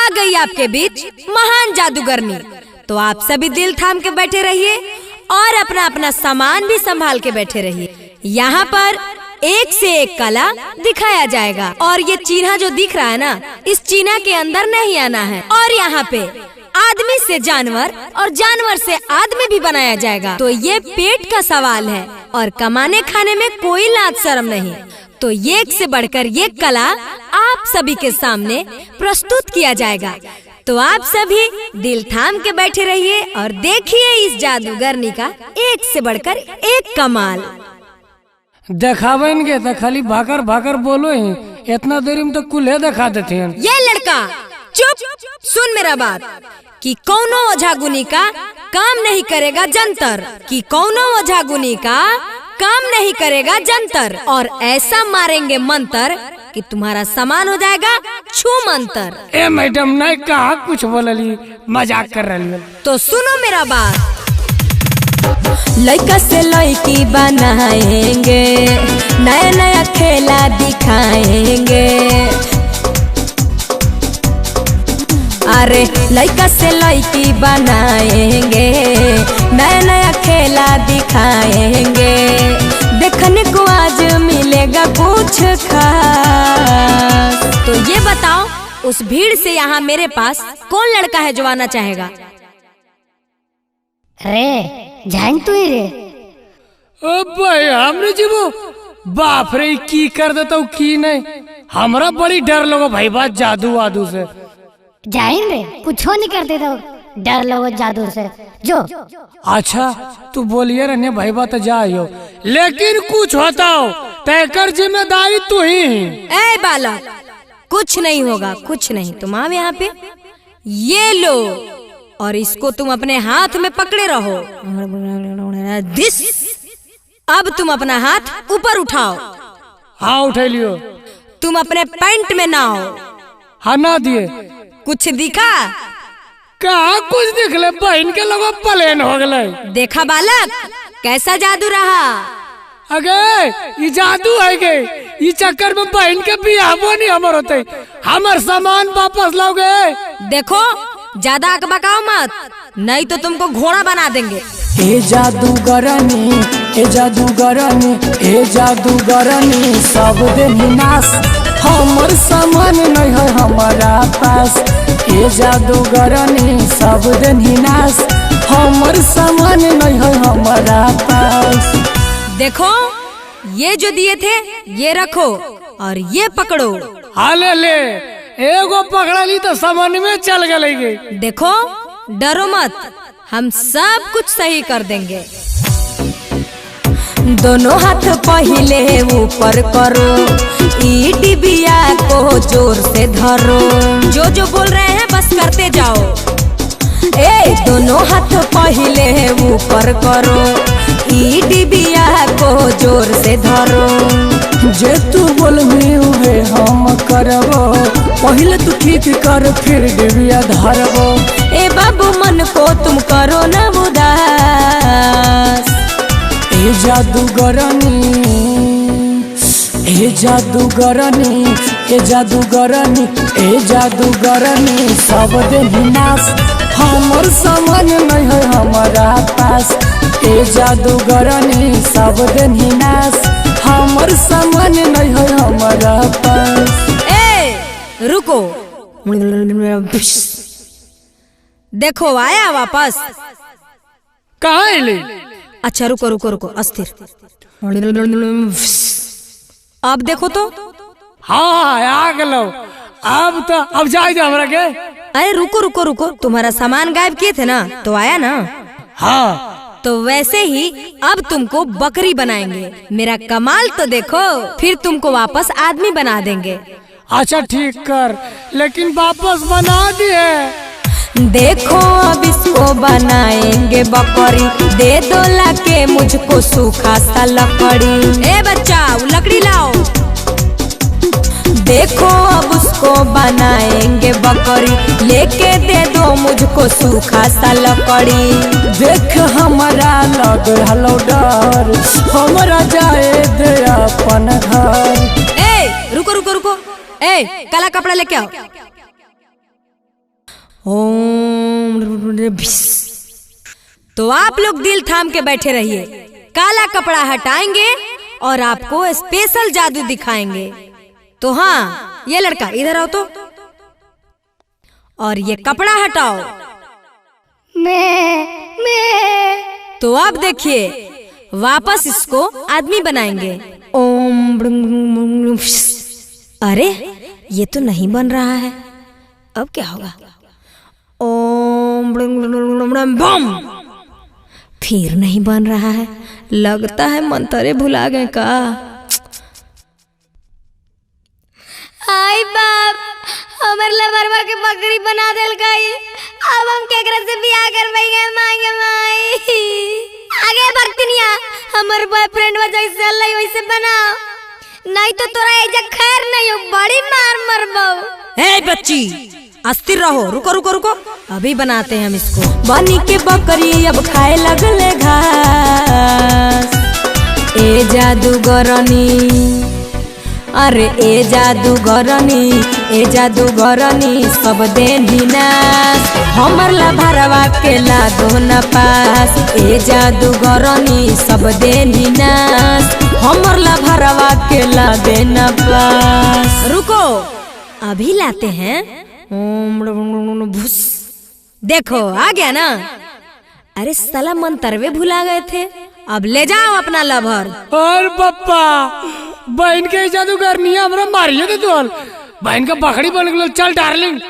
आ गई आपके बीच महान जादूगरनी। तो आप सभी दिल थाम के बैठे रहिए और अपना अपना सामान भी संभाल के बैठे रहिए। यहाँ पर एक से एक कला दिखाया जाएगा और ये चीन्हा जो दिख रहा है ना, इस चीन्हा के अंदर नहीं आना है। और यहाँ पे आदमी से जानवर और जानवर से आदमी भी बनाया जाएगा। तो ये पेट का सवाल है और कमाने खाने में कोई लाज शर्म नहीं। तो एक से बढ़कर ये कला आप सभी के सामने प्रस्तुत किया जाएगा। तो आप सभी दिल थाम के बैठे रहिए और देखिए इस जादूगरनी का एक से बढ़कर एक कमाल। देखावेंगे तो खाली भाकर भाकर बोलो ही, इतना देरी में तो कुल्हे दिखा देते हैं। ये लड़का चुप, सुन मेरा बात कि कौनो ओझागुनी का काम नहीं करेगा जंतर, कि कौनो ओझागुनी का काम नहीं करेगा जंतर, और ऐसा मारेंगे मंतर कि तुम्हारा सामान हो जाएगा छू मंतर। ए मैडम नहीं कहा कुछ बोलली, मजाक कर रही। तो सुनो मेरा बात, लड़का से लड़की बनाएंगे, नया नया खेला दिखाएंगे। अरे लड़का से लड़की बनाएंगे, नया नया खेला दिखाएंगे। देखने को आज मिलेगा कुछ खास। तो ये बताओ उस भीड़ से यहाँ मेरे पास कौन लड़का है जो आना चाहेगा? रे जान तू ही रे। ओ भाई हमने जीवो बाप रे की कर देता हूँ की नहीं, हमरा बड़ी डर लगो भाई बात जादू वादू से। जाइन रे कुछ नहीं करते तो डर लगो जादू से जो। अच्छा तू बोलिए रहने भाई बात जाओ, लेकिन कुछ होता हो तयकर जिम्मेदारी तू ही। ए बालक कुछ नहीं होगा, कुछ नहीं। तुम आओ यहाँ पे, ये लो और इसको तुम अपने हाथ में पकड़े रहो। दिस अब तुम अपना हाथ ऊपर उठाओ। हाँ उठा लियो। तुम अपने पैंट में नाओ। हाँ ना दिए। कुछ दिखा? कहा कुछ दिख ले, बहन के लोगों प्लेन हो गए। देखा बालक कैसा जादू रहा? अगे ये जादू है गे, ये चक्कर में बहन के बियाह नहीं हमर होते, हमर सामान वापस लाओगे। देखो ज्यादा अकबकाओ मत, नहीं तो तुमको घोड़ा बना देंगे। ए जादूगरनी, ए जादूगरनी, ए जादूगरनी, सब दे विनाश, हमर सामान नहीं है हमारा पास। ए जादूगरनी सब दे विनाश, हमर सामान नहीं है हमारा पास। देखो ये जो दिए थे ये रखो और ये पकड़ो। हाँ ले ले, एगो पकड़ा ली तो सामान में चल गए। देखो डरो मत, हम सब कुछ सही कर देंगे। दोनों हाथ पहले ऊपर करो, ई डिबिया को जोर से धरो। जो बोल रहे हैं बस करते जाओ। ए दोनों हाथ पहले ऊपर करो, ई डिबिया को जोर से धरो। जे तू बोलबी उहे हम करबो, पहले तू ठीक कर फिर डिबिया धरबो। ए बाबू मन को तुम करो न उदास। ए जादूगरनी, ए जादूगरनी, ए जादूगरनी, ए जादूगरनी, सब दे विनाश, हमर सामान नहीं है हमारा पास। ए जादूगरनी सब दे विनाश, हमर सामान नहीं है हमारा पास। ए रुको, देखो आया वापस। कहाँ ले? अच्छा रुको रुको रुको, अस्थिर। अब देखो तो। हाँ आ गलो, अब जाए हमरा के। अरे रुको रुको रुको, तुम्हारा सामान गायब किए थे ना, तो आया ना। हाँ तो वैसे ही अब तुमको बकरी बनाएंगे। मेरा कमाल तो देखो, फिर तुमको वापस आदमी बना देंगे। अच्छा ठीक कर, लेकिन वापस बना दिए। देखो अब इसको बनाएंगे बकरी, दे दो लाके मुझको सूखा सा लकड़ी। ए बच्चा वो लकड़ी लाओ। देखो अब उसको बनाएंगे बकरी, लेके दे दो मुझको सूखा सा लकड़ी। देख हमारा लग हलो डर, हमरा जाए दे अपन घर। ए रुको रुको रुको, ए काला कपड़ा लेके आओ। ओम भिस। तो आप लोग दिल थाम के बैठे रहिए, काला कपड़ा हटाएंगे और आपको स्पेशल जादू दिखाएंगे। तो हाँ, ये लड़का इधर आओ तो, और ये कपड़ा हटाओ। मैं तो अब देखिए, वापस इसको आदमी बनाएंगे। ओम भिस। अरे ये तो नहीं बन रहा है, अब क्या होगा? ओम बम। फिर नहीं बन रहा है, लगता है मंतरे भुला गए का। आई बाप, हमर लबरवा के बकरी बना देल गई। अब हम केकरा से बियाह करवाएंगे? मांगे माई आगे भक्तिनिया, हमर बॉयफ्रेंड जैसे अल्लाह वैसे बनाओ, नहीं तो तोरा एजा खैर नहीं हो, बड़ी मार मरबो। ए बच्ची, अस्थिर रहो, रुको रुको रुको, अभी बनाते हैं हम इसको। बनी के बकरी अब खाए लगले घास। ए जादूगरनी, अरे ए जादूगरनी, ए जादूगरनी सब देनी नास, हमर लभरवा के ला दो न पास। ए जादूगरनी सब देनी नास, हमर लभरवा के ला दे न पास। रुको, अभी लाते हैं। ओम भूस। देखो आ गया ना। अरे साला मंतरवे भुला गए थे, अब ले जाओ अपना लभर। और पप्पा, बहन के जादूगर नहीं है, हमरा मारिए तो बहन का बकरी बन गया। चल डार्लिंग,